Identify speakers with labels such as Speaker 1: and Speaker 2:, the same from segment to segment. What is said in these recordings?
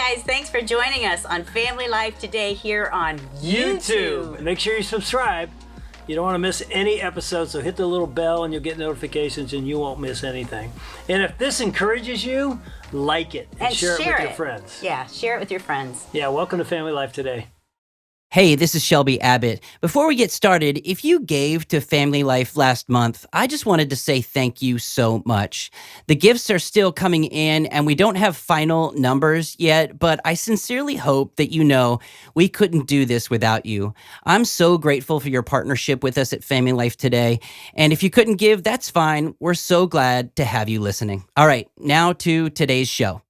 Speaker 1: guys, thanks for joining us on Family Life today here on YouTube.
Speaker 2: Make sure you subscribe. You don't want to miss any episodes, so hit the little bell and you'll get notifications and you won't miss anything. And if this encourages you, like it and share it with your friends.
Speaker 1: Yeah, share it with your friends.
Speaker 2: Yeah, welcome to Family Life Today.
Speaker 3: Hey, this is Shelby Abbott. Before we get started, if you gave to Family Life last month, I just wanted to say thank you so much. The gifts are still coming in, and we don't have final numbers yet, but I sincerely hope that you know we couldn't do this without you. I'm so grateful for your partnership with us at Family Life Today, and if you couldn't give, that's fine. We're so glad to have you listening. All right, now to today's show.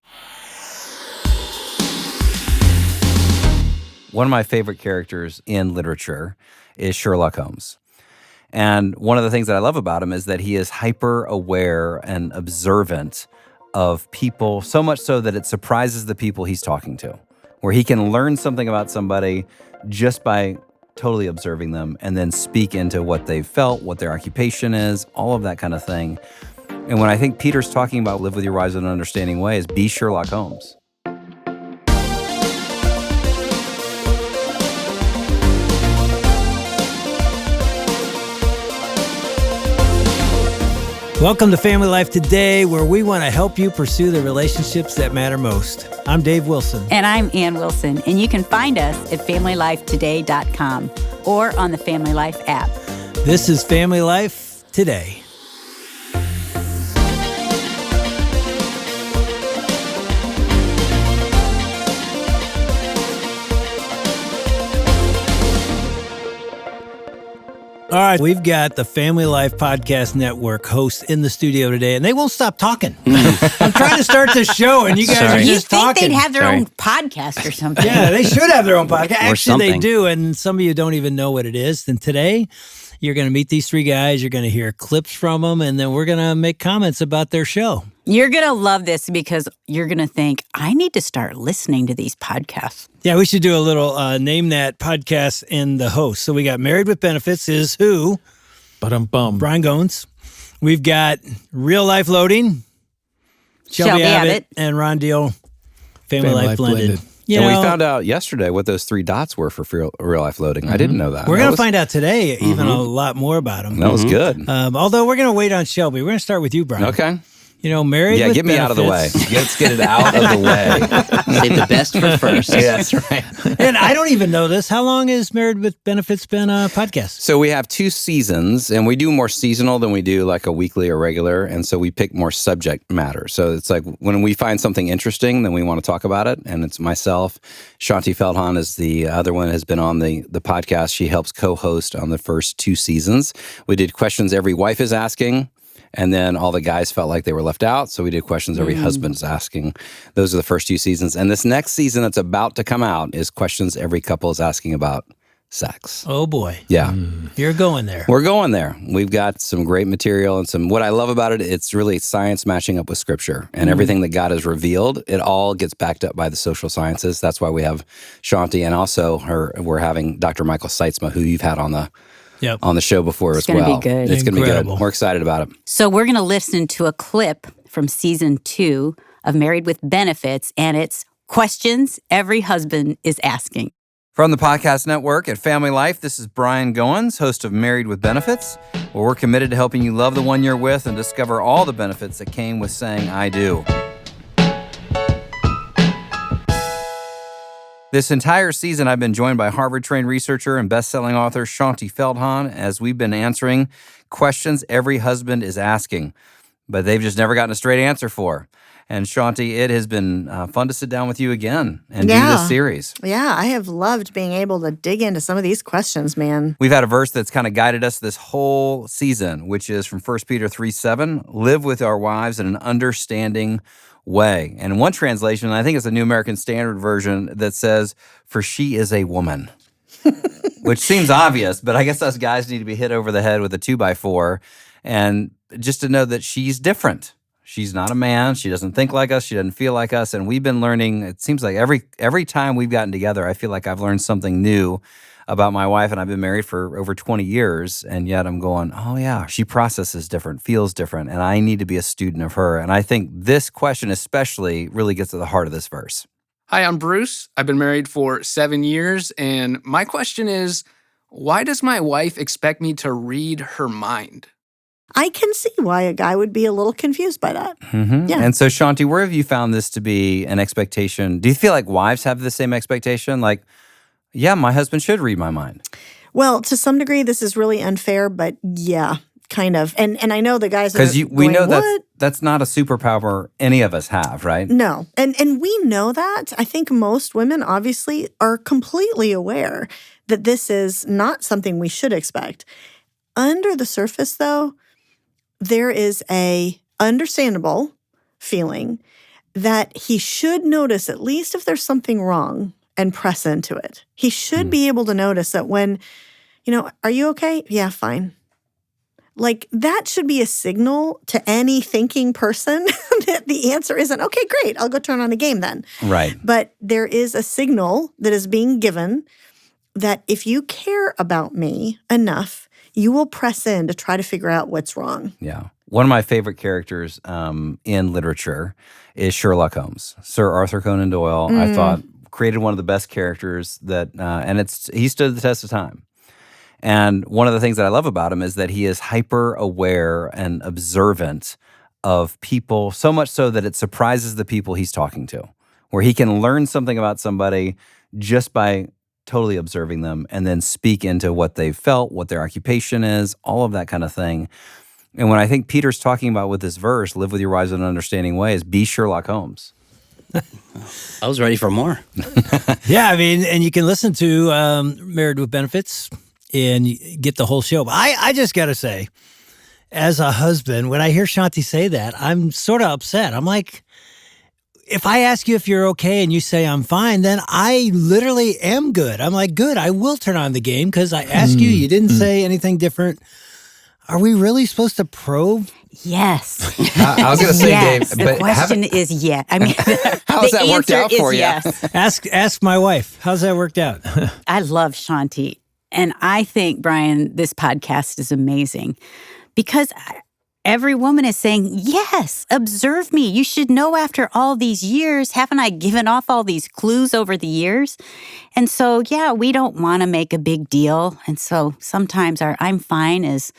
Speaker 4: One of my favorite characters in literature is Sherlock Holmes. And one of the things that I love about him is that he is hyper aware and observant of people, so much so that it surprises the people he's talking to, where he can learn something about somebody just by totally observing them and then speak into what they've felt, what their occupation is, all of that kind of thing. And when I think Peter's talking about live with your wives in an understanding way is be Sherlock Holmes.
Speaker 2: Welcome to Family Life Today, where we want to help you pursue the relationships that matter most. I'm Dave Wilson.
Speaker 1: And I'm Ann Wilson. And you can find us at FamilyLifeToday.com or on the Family Life app.
Speaker 2: This is Family Life Today. All right, we've got the Family Life Podcast Network hosts in the studio today, and they won't stop talking. I'm trying to start this show, and you guys are just talking.
Speaker 1: You'd think they'd have their own podcast or something.
Speaker 2: Yeah, they should have their own podcast. Actually,
Speaker 3: something.
Speaker 2: they do, and some of you don't even know what it is. And today, you're going to meet these three guys. You're going to hear clips from them, and then we're going to make comments about their show.
Speaker 1: You're going to love this because you're going to think, I need to start listening to these podcasts.
Speaker 2: Yeah, we should do a little Name That podcast and the host. So we got Married with Benefits is who? Brian Goins. We've got Real Life Loading, Shelby Abbott, and Ron Deal, Family Life Blended.
Speaker 4: We found out yesterday what those three dots were for Real Life Loading. I didn't know that.
Speaker 2: We're going to find out today even a lot more about them.
Speaker 4: That was good.
Speaker 2: Although we're going to wait on Shelby. We're going to start with you, Brian.
Speaker 4: Okay.
Speaker 2: You know, Married with
Speaker 4: get me out of the way. Let's get it out of the way.
Speaker 3: Save the best for first.
Speaker 4: Yeah, that's right.
Speaker 2: And I don't even know this. How long has Married with Benefits been a podcast?
Speaker 4: So we have 2 seasons, and we do more seasonal than we do like a weekly or regular, and so we pick more subject matter. So it's like when we find something interesting, then we want to talk about it, and it's myself. Shanti Feldhahn is the other one, has been on the podcast. She helps co-host on the first 2 seasons. We did questions every wife is asking. And then all the guys felt like they were left out, so we did questions every husband's asking. Those are the first 2 seasons. And this next season that's about to come out is questions every couple is asking about sex.
Speaker 2: Oh, boy.
Speaker 4: Yeah.
Speaker 2: You're going there.
Speaker 4: We're going there. We've got some great material and what I love about it, it's really science matching up with scripture. And everything that God has revealed, it all gets backed up by the social sciences. That's why we have Shanti and also we're having Dr. Michael Seitzma, who you've had on the show before as well.
Speaker 1: It's going to be good.
Speaker 4: It's going to be good. We're excited about it.
Speaker 1: So we're going to listen to a clip from season 2 of Married with Benefits, and it's questions every husband is asking.
Speaker 4: From the podcast network at Family Life, this is Brian Goins, host of Married with Benefits, where we're committed to helping you love the one you're with and discover all the benefits that came with saying I do. This entire season, I've been joined by Harvard-trained researcher and best-selling author Shanti Feldhahn as we've been answering questions every husband is asking, but they've just never gotten a straight answer for. And Shanti, it has been fun to sit down with you again and do this series.
Speaker 5: Yeah, I have loved being able to dig into some of these questions, man.
Speaker 4: We've had a verse that's kind of guided us this whole season, which is from 1 Peter 3:7, live with our wives in an understanding way. And one translation, I think it's the New American Standard Version, that says, for she is a woman. Which seems obvious, but I guess us guys need to be hit over the head with a 2x4 and just to know that she's different. She's not a man. She doesn't think like us. She doesn't feel like us. And we've been learning, it seems like every time we've gotten together, I feel like I've learned something new about my wife, and I've been married for over 20 years, and yet I'm going, oh yeah, she processes different, feels different, and I need to be a student of her. And I think this question especially really gets to the heart of this verse.
Speaker 6: Hi, I'm Bruce. I've been married for 7 years, and my question is, why does my wife expect me to read her mind?
Speaker 5: I can see why a guy would be a little confused by that.
Speaker 4: Mm-hmm.
Speaker 5: Yeah.
Speaker 4: And so, Shanti, where have you found this to be an expectation? Do you feel like wives have the same expectation? Like, yeah, my husband should read my mind.
Speaker 5: Well, to some degree, this is really unfair, but yeah, kind of. And I know the guys are
Speaker 4: Because we know
Speaker 5: what?
Speaker 4: that's not a superpower any of us have, right?
Speaker 5: No. And we know that. I think most women obviously are completely aware that this is not something we should expect. Under the surface, though, there is a understandable feeling that he should notice, at least if there's something wrong, and press into it. He should be able to notice that when, are you okay? Yeah, fine. Like, that should be a signal to any thinking person that the answer isn't, okay, great, I'll go turn on a game then.
Speaker 4: Right.
Speaker 5: But there is a signal that is being given that if you care about me enough, you will press in to try to figure out what's wrong.
Speaker 4: Yeah. One of my favorite characters in literature is Sherlock Holmes. Sir Arthur Conan Doyle, I thought, created one of the best characters that, and he stood the test of time. And one of the things that I love about him is that he is hyper aware and observant of people, so much so that it surprises the people he's talking to, where he can learn something about somebody just by totally observing them and then speak into what they've felt, what their occupation is, all of that kind of thing. And when I think Peter's talking about with this verse, live with your wives in an understanding way, is be Sherlock Holmes.
Speaker 3: I was ready for more.
Speaker 2: Yeah, I mean, and you can listen to Married with Benefits and you get the whole show. But I just got to say, as a husband, when I hear Shanti say that, I'm sort of upset. I'm like, if I ask you if you're okay and you say I'm fine, then I literally am good. I'm like, good, I will turn on the game because I asked you. You didn't say anything different. Are we really supposed to probe?
Speaker 1: Yes.
Speaker 4: I was going to say,
Speaker 1: yes.
Speaker 4: Dave,
Speaker 1: The
Speaker 4: but
Speaker 1: question is yes. I mean,
Speaker 4: how's
Speaker 1: the
Speaker 4: that worked
Speaker 1: answer
Speaker 4: out
Speaker 1: is
Speaker 4: for you?
Speaker 1: yes.
Speaker 2: Ask my wife. How's that worked out?
Speaker 1: I love Shanti. And I think, Brian, this podcast is amazing because every woman is saying, yes, observe me. You should know after all these years. Haven't I given off all these clues over the years? And so, yeah, we don't want to make a big deal. And so sometimes our I'm fine is,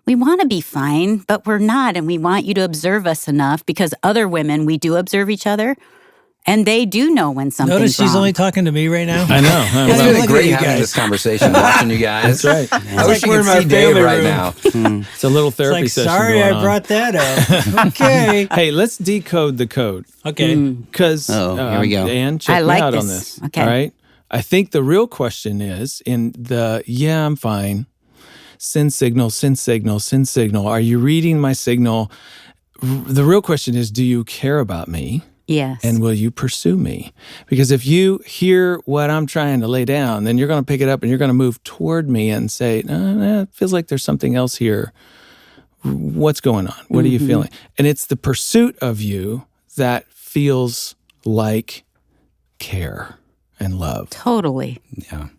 Speaker 1: we want to be fine, but we're not. And we want you to observe us enough because other women, we do observe each other. And they do know when something's
Speaker 2: Notice she's
Speaker 1: wrong.
Speaker 2: only talking to me right now.
Speaker 7: I know.
Speaker 4: It's
Speaker 2: Look
Speaker 4: really
Speaker 2: at
Speaker 4: great
Speaker 2: you
Speaker 4: having
Speaker 2: guys.
Speaker 4: this conversation, watching you guys.
Speaker 7: That's right.
Speaker 4: I wish
Speaker 2: like
Speaker 4: you
Speaker 2: we're
Speaker 4: could
Speaker 2: in my
Speaker 4: see Dave
Speaker 2: family
Speaker 4: right
Speaker 2: room.
Speaker 4: now.
Speaker 7: It's a little
Speaker 2: It's
Speaker 7: therapy
Speaker 2: like,
Speaker 7: session
Speaker 2: sorry
Speaker 7: going
Speaker 2: I
Speaker 7: on.
Speaker 2: brought that up. Okay.
Speaker 7: Hey, let's decode the code.
Speaker 2: Okay.
Speaker 7: Because,
Speaker 3: here we go.
Speaker 7: Dan, check
Speaker 1: I
Speaker 7: me
Speaker 1: like
Speaker 7: out on
Speaker 1: this.
Speaker 7: this.
Speaker 1: Okay.
Speaker 7: All right? I think the real question is in the, yeah, I'm fine, send signal, send signal, send signal. Are you reading my signal? The real question is, do you care about me?
Speaker 1: Yes.
Speaker 7: And will you pursue me? Because if you hear what I'm trying to lay down, then you're going to pick it up and you're going to move toward me and say, no, it feels like there's something else here. What's going on? What are you feeling? And it's the pursuit of you that feels like care and love.
Speaker 1: Totally.
Speaker 4: Yeah.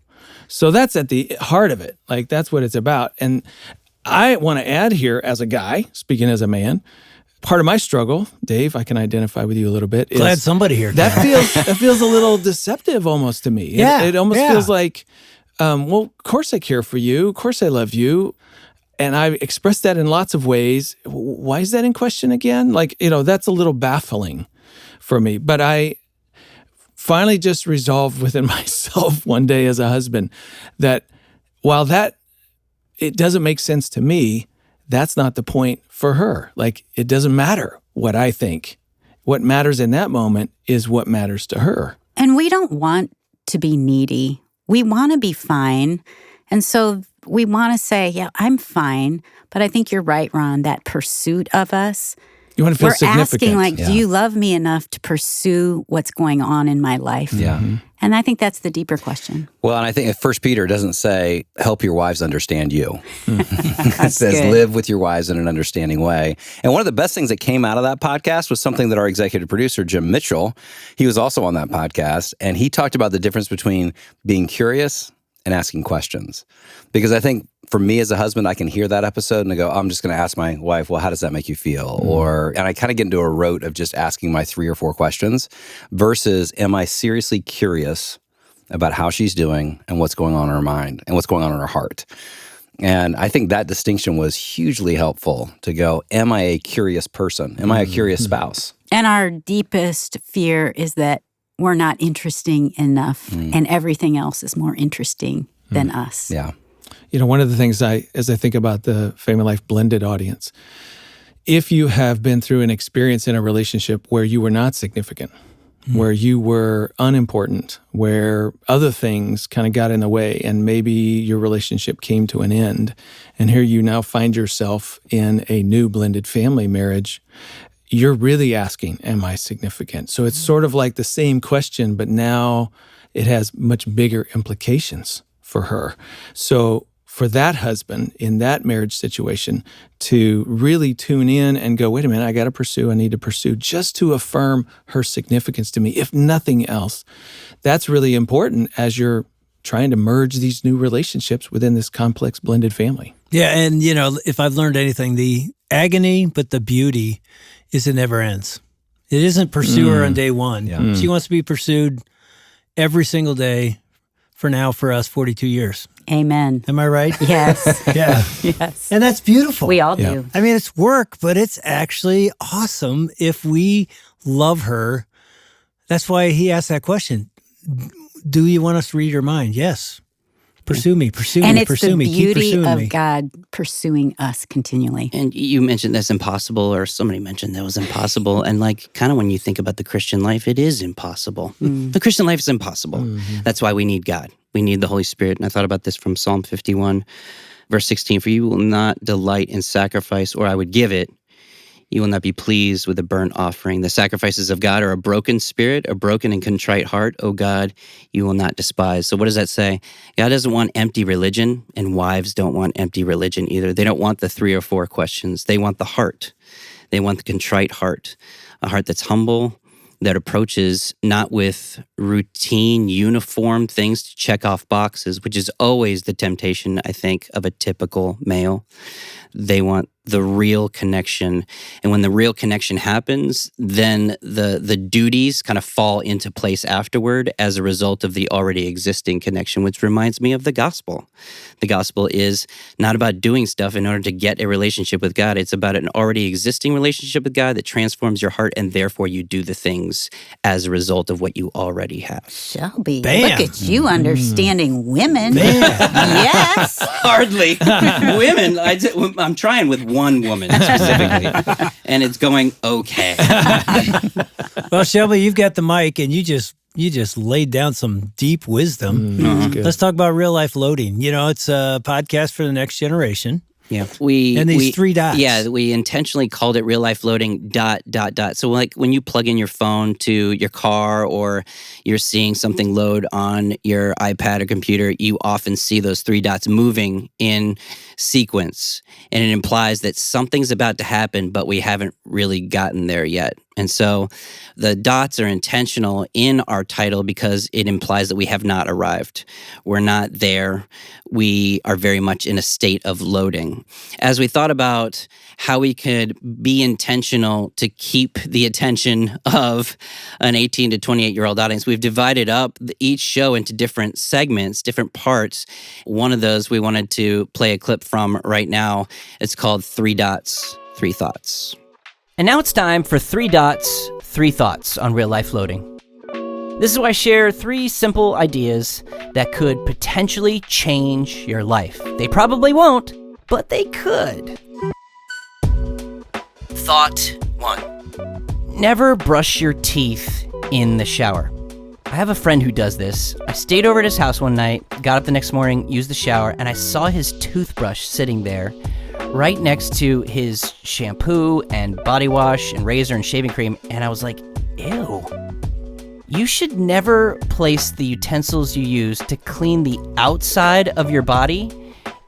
Speaker 7: So that's at the heart of it. Like, that's what it's about. And I want to add here, as a guy, speaking as a man, part of my struggle, Dave, I can identify with you a little bit.
Speaker 2: Glad
Speaker 7: is
Speaker 2: somebody here.
Speaker 7: that feels a little deceptive almost to me.
Speaker 2: Yeah,
Speaker 7: It almost
Speaker 2: yeah.
Speaker 7: feels like, well, of course I care for you. Of course I love you. And I expressed that in lots of ways. Why is that in question again? Like, that's a little baffling for me. But I finally just resolved within myself one day as a husband that while it doesn't make sense to me, that's not the point for her. Like, it doesn't matter what I think. What matters in that moment is what matters to her.
Speaker 1: And we don't want to be needy. We want to be fine. And so we want to say, yeah, I'm fine. But I think you're right, Ron, that pursuit of us.
Speaker 7: You want to feel
Speaker 1: We're
Speaker 7: significant.
Speaker 1: asking, like, do you love me enough to pursue what's going on in my life?
Speaker 4: Yeah.
Speaker 1: And I think that's the deeper question.
Speaker 4: Well, and I think 1 Peter doesn't say, help your wives understand you. It says,
Speaker 1: good.
Speaker 4: live with your wives in an understanding way. And one of the best things that came out of that podcast was something that our executive producer, Jim Mitchell, he was also on that podcast, and he talked about the difference between being curious and asking questions. Because I think for me as a husband, I can hear that episode and I go, I'm just going to ask my wife, well, how does that make you feel? And I kind of get into a rote of just asking my 3 or 4 questions versus am I seriously curious about how she's doing and what's going on in her mind and what's going on in her heart. And I think that distinction was hugely helpful to go, am I a curious person? Am I a curious spouse?
Speaker 1: And our deepest fear is that we're not interesting enough and everything else is more interesting than us.
Speaker 4: Yeah.
Speaker 7: You know, one of the things as I think about the Family Life blended audience, if you have been through an experience in a relationship where you were not significant, where you were unimportant, where other things kind of got in the way and maybe your relationship came to an end, and here you now find yourself in a new blended family marriage, you're really asking, am I significant? So it's sort of like the same question, but now it has much bigger implications for her. So for that husband in that marriage situation to really tune in and go, wait a minute, I need to pursue just to affirm her significance to me, if nothing else. That's really important as you're trying to merge these new relationships within this complex blended family.
Speaker 2: Yeah, and you know, if I've learned anything, the agony, but the beauty is it never ends. It isn't pursue her on day one. Yeah. She wants to be pursued every single day for us, 42 years.
Speaker 1: Amen.
Speaker 2: Am I right?
Speaker 1: Yes.
Speaker 2: Yeah.
Speaker 1: Yes.
Speaker 2: And that's beautiful.
Speaker 1: We all do.
Speaker 2: I mean, it's work, but it's actually awesome if we love her. That's why he asked that question. Do you want us to read your mind? Yes. Pursue me, pursue
Speaker 1: and
Speaker 2: me,
Speaker 1: it's
Speaker 2: pursue
Speaker 1: the
Speaker 2: me, keep
Speaker 1: beauty
Speaker 2: pursuing
Speaker 1: of
Speaker 2: me.
Speaker 1: God pursuing us continually.
Speaker 3: And you mentioned that's impossible, or somebody mentioned that was impossible. And like, kind of when you think about the Christian life, it is impossible. The Christian life is impossible. That's why we need God. We need the Holy Spirit. And I thought about this from Psalm 51, verse 16. For you will not delight in sacrifice, or I would give it. You will not be pleased with a burnt offering. The sacrifices of God are a broken spirit, a broken and contrite heart. O God, you will not despise. So what does that say? God doesn't want empty religion, and wives don't want empty religion either. They don't want the 3 or 4 questions. They want the heart. They want the contrite heart, a heart that's humble, that approaches not with routine, uniform things to check off boxes, which is always the temptation, I think, of a typical male. They want the real connection. And when the real connection happens, then the duties kind of fall into place afterward as a result of the already existing connection, which reminds me of the gospel. The gospel is not about doing stuff in order to get a relationship with God. It's about an already existing relationship with God that transforms your heart, and therefore you do the things as a result of what you already have.
Speaker 1: Shelby,
Speaker 2: Bam.
Speaker 1: look at you understanding women.
Speaker 2: Man.
Speaker 1: Yes.
Speaker 3: Hardly. Women, I'm trying with one woman specifically, and it's going okay.
Speaker 2: Well, Shelby, you've got the mic, and you just laid down some deep wisdom. Let's talk about real life loading. You know, it's a podcast for the next generation.
Speaker 3: Yeah,
Speaker 2: and these 3 dots.
Speaker 3: Yeah, we intentionally called it real life loading ... So like when you plug in your phone to your car, or you're seeing something load on your iPad or computer, you often see those 3 dots moving in sequence, and it implies that something's about to happen, but we haven't really gotten there yet. And so the dots are intentional in our title because it implies that we have not arrived. We're not there. We are very much in a state of loading. As we thought about how we could be intentional to keep the attention of an 18 to 28-year-old audience, we've divided up each show into different segments, different parts. One of those we wanted to play a clip from right now. It's called 3 Dots, 3 Thoughts.
Speaker 8: And now it's time for 3 Dots, 3 Thoughts on real life loading. This is where I share 3 simple ideas that could potentially change your life. They probably won't, but they could. Thought 1. Never brush your teeth in the shower. I have a friend who does this. I stayed over at his house one night, got up the next morning, used the shower, and I saw his toothbrush sitting there right next to his shampoo and body wash and razor and shaving cream, and I was like, ew. You should never place the utensils you use to clean the outside of your body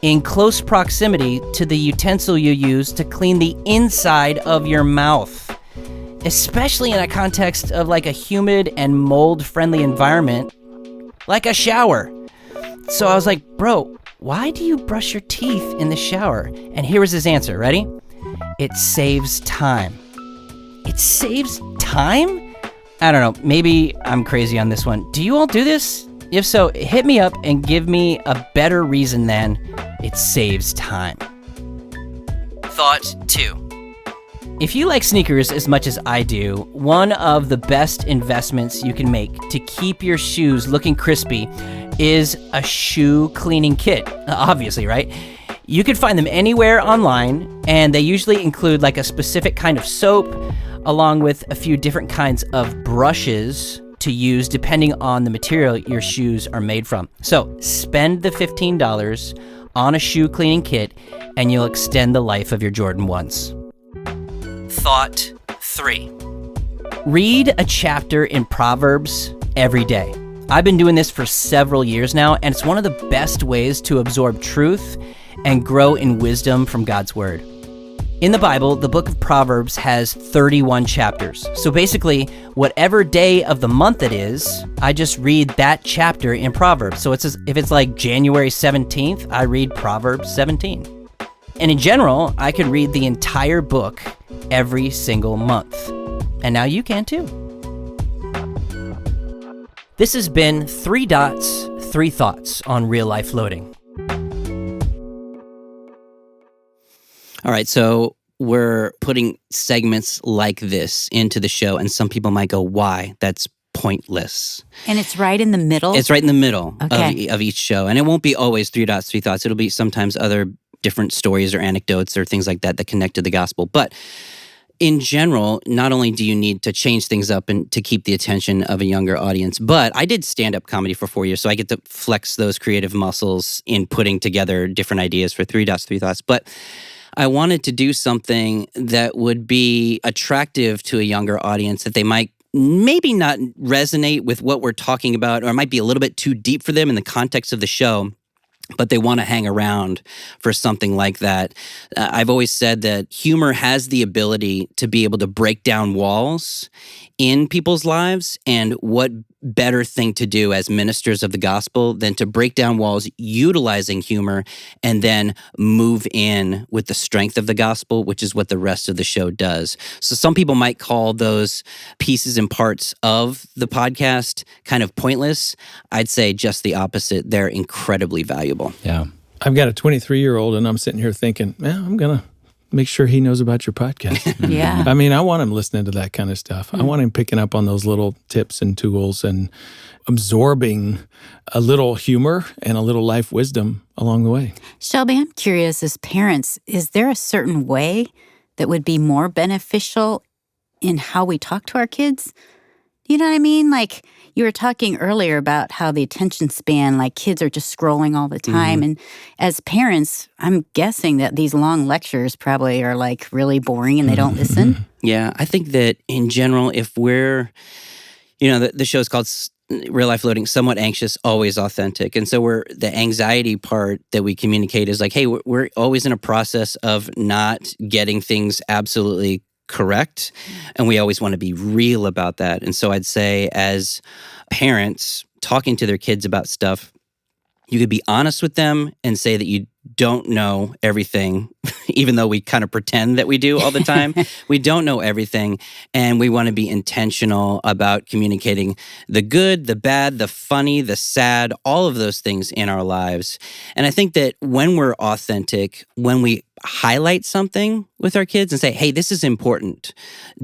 Speaker 8: in close proximity to the utensil you use to clean the inside of your mouth, especially in a context of like a humid and mold-friendly environment like a shower. So I was like, bro, why do you brush your teeth in the shower? And here was his answer. Ready? It saves time. It saves time? I don't know. Maybe I'm crazy on this one. Do you all do this? If so, hit me up and give me a better reason than it saves time. Thought 2. If you like sneakers as much as I do, one of the best investments you can make to keep your shoes looking crispy is a shoe cleaning kit. Obviously, right? You can find them anywhere online, and they usually include like a specific kind of soap, along with a few different kinds of brushes to use depending on the material your shoes are made from. So spend the $15 on a shoe cleaning kit, and you'll extend the life of your Jordan 1s. Thought 3. Read a chapter in Proverbs every day. I've been doing this for several years now, and it's one of the best ways to absorb truth and grow in wisdom from God's Word. In the Bible, the book of Proverbs has 31 chapters. So basically, whatever day of the month it is, I just read that chapter in Proverbs. So if it's like January 17th, I read Proverbs 17. And in general, I could read the entire book every single month. And now you can too. This has been 3 Dots, 3 Thoughts on Real Life Loading.
Speaker 3: All right, so we're putting segments like this into the show, and some people might go, why? That's pointless.
Speaker 1: And it's right in the middle?
Speaker 3: It's right in the middle
Speaker 1: Okay.
Speaker 3: of each show. And it won't be always 3 Dots, 3 Thoughts. It'll be sometimes other different stories or anecdotes or things like that that connect to the gospel. But in general, not only do you need to change things up and to keep the attention of a younger audience, but I did stand-up comedy for 4 years, so I get to flex those creative muscles in putting together different ideas for 3 Dots, 3 Thoughts. But I wanted to do something that would be attractive to a younger audience, that they might maybe not resonate with what we're talking about, or it might be a little bit too deep for them in the context of the show, but they want to hang around for something like that. I've always said that humor has the ability to be able to break down walls in people's lives, and what better thing to do as ministers of the gospel than to break down walls utilizing humor and then move in with the strength of the gospel, which is what the rest of the show does. So some people might call those pieces and parts of the podcast kind of pointless. I'd say just the opposite. They're incredibly valuable.
Speaker 4: Yeah.
Speaker 7: I've got a 23-year-old, and I'm sitting here thinking, I'm going to make sure he knows about your podcast.
Speaker 1: Yeah.
Speaker 7: I mean, I want him listening to that kind of stuff. I want him picking up on those little tips and tools and absorbing a little humor and a little life wisdom along the way.
Speaker 1: Shelby, I'm curious, as parents, is there a certain way that would be more beneficial in how we talk to our kids? You know what I mean? Like you were talking earlier about how the attention span, like kids are just scrolling all the time. Mm-hmm. And as parents, I'm guessing that these long lectures probably are like really boring and they don't listen.
Speaker 3: Yeah, I think that in general, if we're, the show's called Real Life Loading, somewhat anxious, always authentic. And so the anxiety part that we communicate is like, hey, we're always in a process of not getting things absolutely correct. And we always want to be real about that. And so I'd say as parents talking to their kids about stuff, you could be honest with them and say that you don't know everything, even though we kind of pretend that we do all the time. We don't know everything, and we want to be intentional about communicating the good, the bad, the funny, the sad, all of those things in our lives. And I think that when we're authentic, when we highlight something with our kids and say, hey, this is important,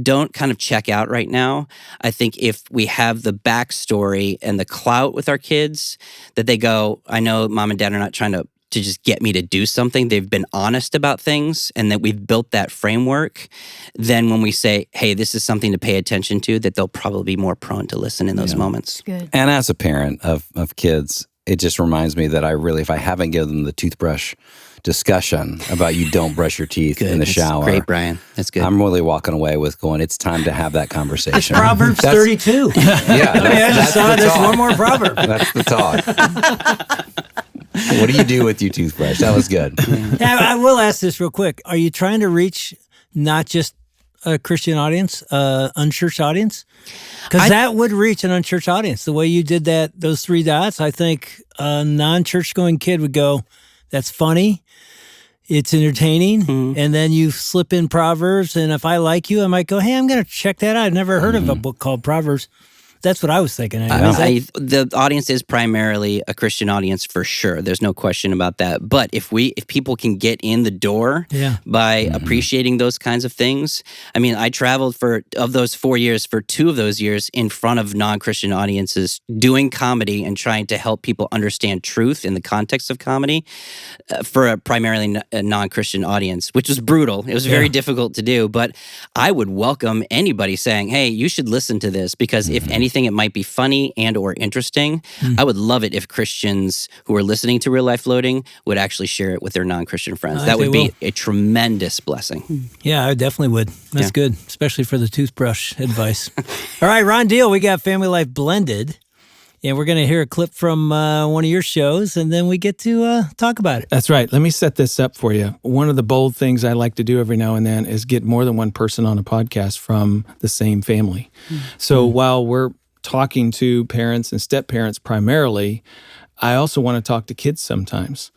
Speaker 3: don't kind of check out right now. I think if we have the backstory and the clout with our kids, that they go, I know mom and dad are not trying to just get me to do something. They've been honest about things, and that we've built that framework. Then when we say, hey, this is something to pay attention to, that they'll probably be more prone to listen in those moments.
Speaker 1: Good.
Speaker 4: And as a parent of kids, it just reminds me that if I haven't given them the toothbrush discussion about you don't brush your teeth in the shower.
Speaker 3: Great, Brian. That's good.
Speaker 4: I'm really walking away with going, it's time to have that conversation.
Speaker 2: It's Proverbs 32.
Speaker 4: Yeah.
Speaker 2: That's one more proverb.
Speaker 4: That's the talk. What do you do with your toothbrush? That was good.
Speaker 2: Yeah, I will ask this real quick. Are you trying to reach not just a Christian audience, unchurched audience? Because that would reach an unchurched audience. The way you did those 3 dots, I think a non-church going kid would go, that's funny. It's entertaining. And then you slip in Proverbs. And if I like you, I might go, hey, I'm going to check that out. I've never heard of a book called Proverbs. That's what I was thinking.
Speaker 8: The audience is primarily a Christian audience for sure. There's no question about that. But if people can get in the door by appreciating those kinds of things, I mean, I traveled of those 4 years, for 2 of those years in front of non-Christian audiences, doing comedy and trying to help people understand truth in the context of comedy for a primarily non-Christian audience, which was brutal. It was very difficult to do, but I would welcome anybody saying, hey, you should listen to this, because if anything, it might be funny and or interesting. I would love it if Christians who are listening to Real Life Loading would actually share it with their non-Christian friends. That would be a tremendous blessing.
Speaker 2: Yeah, I definitely would. That's good, especially for the toothbrush advice. All right, Ron Deal, we got Family Life Blended. And we're going to hear a clip from one of your shows, and then we get to talk about it.
Speaker 7: That's right. Let me set this up for you. One of the bold things I like to do every now and then is get more than one person on a podcast from the same family. So while we're talking to parents and step-parents primarily, I also want to talk to kids sometimes.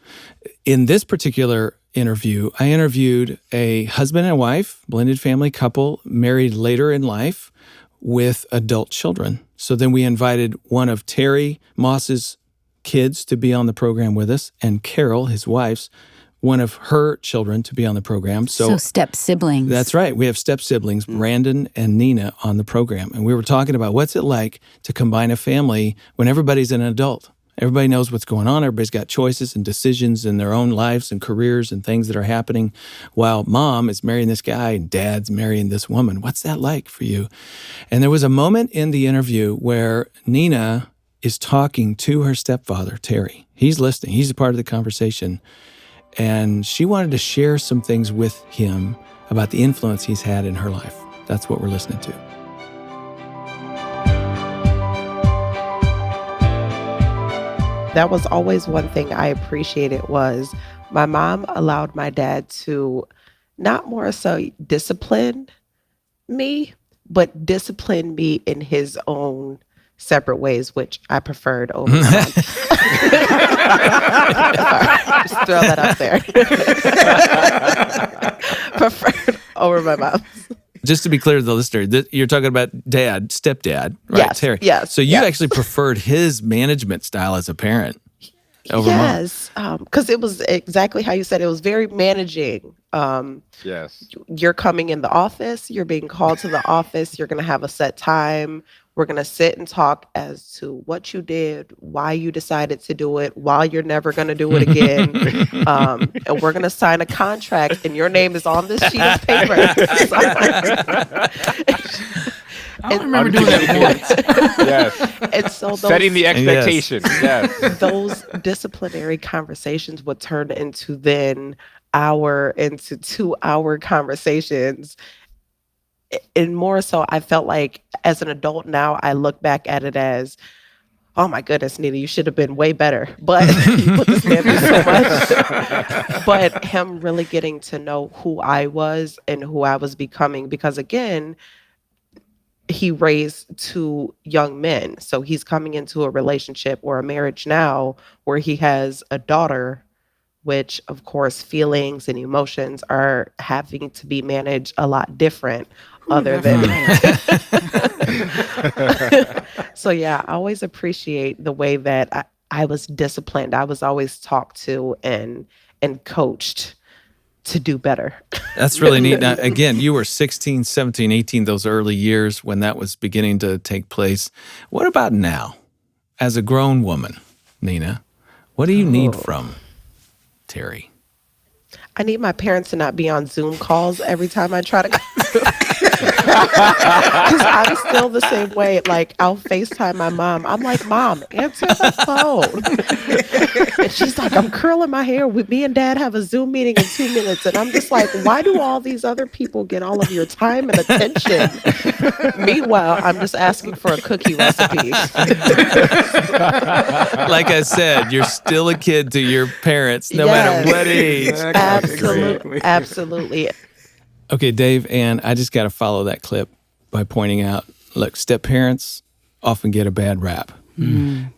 Speaker 7: In this particular interview, I interviewed a husband and wife, blended family couple, married later in life with adult children. So then we invited one of Terry Moss's kids to be on the program with us, and Carol, his wife's, one of her children to be on the program.
Speaker 1: So step siblings.
Speaker 7: That's right. We have step siblings, Brandon and Nina, on the program. And we were talking about what's it like to combine a family when everybody's an adult. Everybody knows what's going on. Everybody's got choices and decisions in their own lives and careers and things that are happening, while mom is marrying this guy and dad's marrying this woman. What's that like for you? And there was a moment in the interview where Nina is talking to her stepfather, Terry. He's listening. He's a part of the conversation. And she wanted to share some things with him about the influence he's had in her life. That's what we're listening to.
Speaker 9: That was always one thing I appreciated, was my mom allowed my dad to not more so discipline me, but discipline me in his own separate ways, which I preferred over my mom. Just throw that out there. Preferred over my mom.
Speaker 7: Just to be clear to the listener, you're talking about dad, stepdad, right,
Speaker 9: yes,
Speaker 7: Terry?
Speaker 9: Yes.
Speaker 7: So you actually preferred his management style as a parent over mom?
Speaker 9: Yes, because it was exactly how you said. It was very managing.
Speaker 10: Yes.
Speaker 9: You're coming in the office. You're being called to the office. You're going to have a set time. We're going to sit and talk as to what you did, why you decided to do it, why you're never going to do it again. And we're going to sign a contract, and your name is on this sheet of paper.
Speaker 10: I don't remember doing that once. Yes.
Speaker 9: And so
Speaker 10: setting the expectation. Yes.
Speaker 9: Those disciplinary conversations would turn into then 2 hour conversations. And more so, I felt like as an adult now, I look back at it as, oh my goodness, Nina, you should have been way better. But you put this man through so much. But him really getting to know who I was and who I was becoming. Because again, he raised 2 young men. So he's coming into a relationship or a marriage now where he has a daughter, which of course feelings and emotions are having to be managed a lot different. Other than so yeah, I always appreciate the way that I was disciplined. I was always talked to and coached to do better.
Speaker 7: That's really neat. Now, again, you were 16, 17, 18, those early years when that was beginning to take place. What about now? As a grown woman, Nina, what do you need from Terry?
Speaker 9: I need my parents to not be on Zoom calls every time I try to because I'm still the same way. Like, I'll FaceTime my mom. I'm like, Mom, answer the phone. And she's like, I'm curling my hair. Me and Dad have a Zoom meeting in 2 minutes. And I'm just like, why do all these other people get all of your time and attention? Meanwhile, I'm just asking for a cookie recipe.
Speaker 7: Like I said, you're still a kid to your parents, no matter what age.
Speaker 9: Absolutely. Absolutely.
Speaker 7: Okay, Dave, and I just got to follow that clip by pointing out, look, step parents often get a bad rap.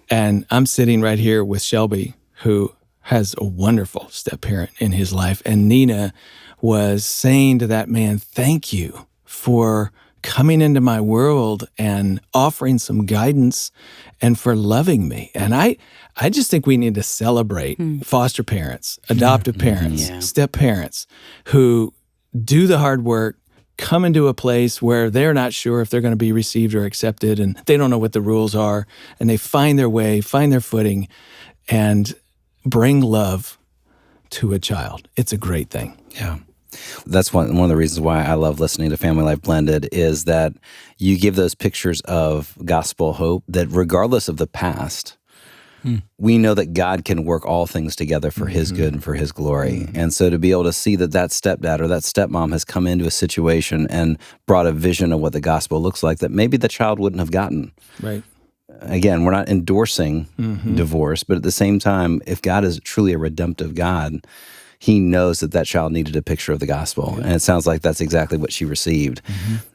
Speaker 7: And I'm sitting right here with Shelby, who has a wonderful step parent in his life. And Nina was saying to that man, thank you for coming into my world and offering some guidance and for loving me. And I just think we need to celebrate foster parents, adoptive parents, step parents who do the hard work, come into a place where they're not sure if they're going to be received or accepted, and they don't know what the rules are, and they find their way, find their footing, and bring love to a child. It's a great thing.
Speaker 4: Yeah. That's one of the reasons why I love listening to Family Life Blended is that you give those pictures of gospel hope that regardless of the past, we know that God can work all things together for his good and for his glory. And so to be able to see that stepdad or that stepmom has come into a situation and brought a vision of what the gospel looks like that maybe the child wouldn't have gotten.
Speaker 7: Right.
Speaker 4: Again, we're not endorsing divorce, but at the same time, if God is truly a redemptive God, he knows that child needed a picture of the gospel. And it sounds like that's exactly what she received.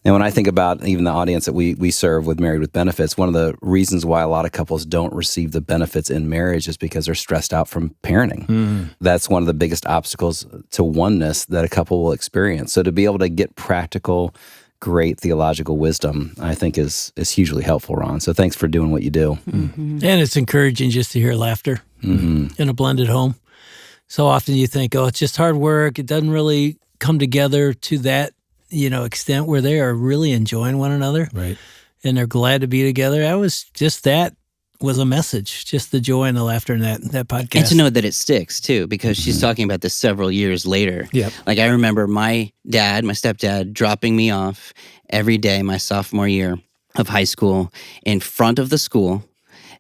Speaker 4: And when I think about even the audience that we serve with Married with Benefits, one of the reasons why a lot of couples don't receive the benefits in marriage is because they're stressed out from parenting. That's one of the biggest obstacles to oneness that a couple will experience. So to be able to get practical, great theological wisdom, I think is hugely helpful, Ron. So thanks for doing what you do.
Speaker 2: And it's encouraging just to hear laughter in a blended home. So often you think, oh, it's just hard work. It doesn't really come together to that, extent where they are really enjoying one another.
Speaker 7: Right.
Speaker 2: And they're glad to be together. That was a message, just the joy and the laughter in that podcast.
Speaker 3: And to know that it sticks, too, because she's talking about this several years later.
Speaker 7: Yep.
Speaker 3: Like, I remember my stepdad, dropping me off every day my sophomore year of high school in front of the school.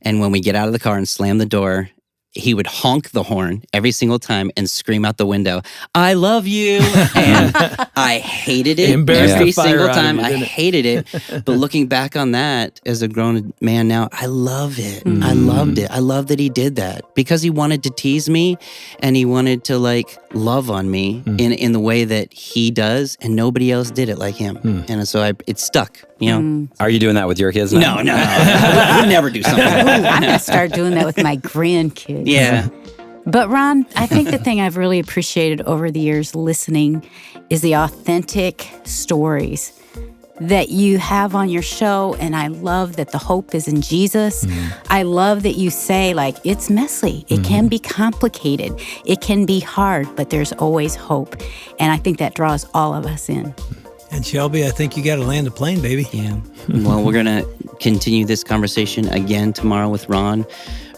Speaker 3: And when we get out of the car and slam the door, he would honk the horn every single time and scream out the window, "I love you." And I hated it every single time. I hated it. But looking back on that as a grown man now, I love it. I loved it. I love that he did that because he wanted to tease me and he wanted to love on me in the way that he does, and nobody else did it like him. And so it stuck.
Speaker 4: Are you doing that with your kids now?
Speaker 3: No. I would never do something like that.
Speaker 1: I'm going to start doing that with my grandkids.
Speaker 3: Yeah.
Speaker 1: But Ron, I think the thing I've really appreciated over the years listening is the authentic stories that you have on your show. And I love that the hope is in Jesus. I love that you say, it's messy. It can be complicated. It can be hard, but there's always hope. And I think that draws all of us in.
Speaker 2: And Shelby, I think you got to land the plane, baby.
Speaker 3: Yeah. Well, we're going to continue this conversation again tomorrow with Ron,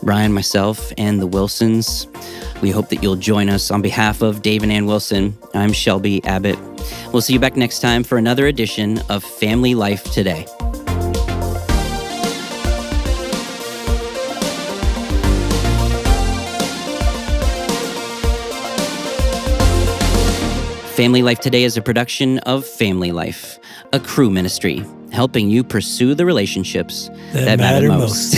Speaker 3: Brian, myself, and the Wilsons. We hope that you'll join us. On behalf of Dave and Ann Wilson, I'm Shelby Abbott. We'll see you back next time for another edition of Family Life Today. Family Life Today is a production of Family Life, a crew ministry, helping you pursue the relationships that matter most.